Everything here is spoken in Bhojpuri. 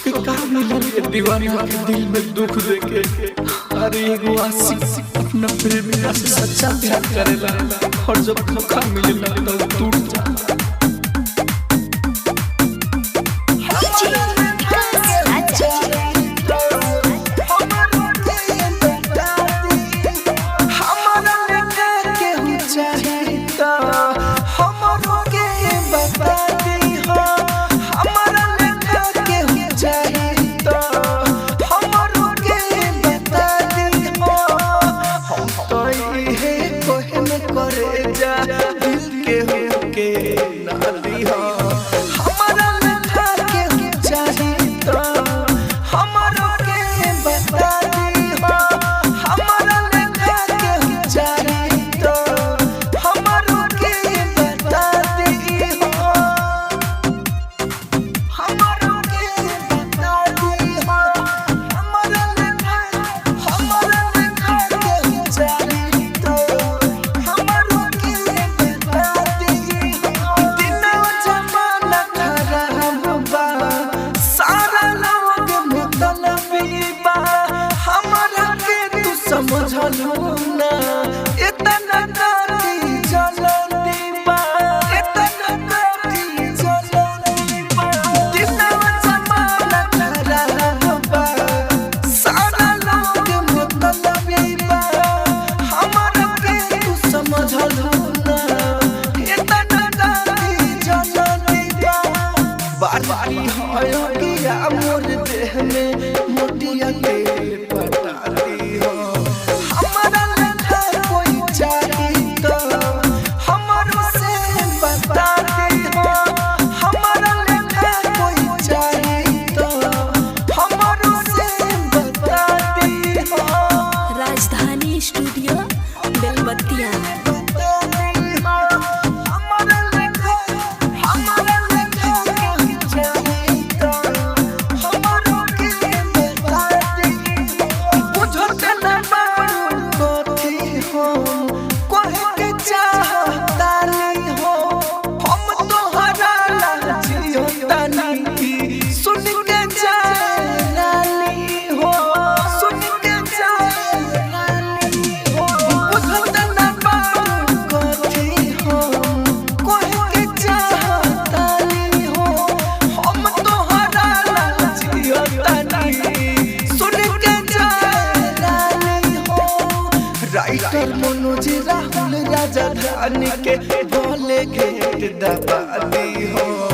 के का मिलल दीवाना के दिल में दुख देके। अरे एगो आशिक अपना प्रेमिया से सच्चा प्यार करेला और जब धोखा मिलेला तो टूट जाला। बारी होया मोर देह में मोटिया के पटाती हो। हमारा लखा कोई चाही तो हमरो से बताती हो। हमारा लखा कोई चाही तो हमरो से बताती हो। राजधानी स्टूडियो बेलबत्तिया। राइटर मनोज राहुल राजधानी के बोले घेट दबा दी हो।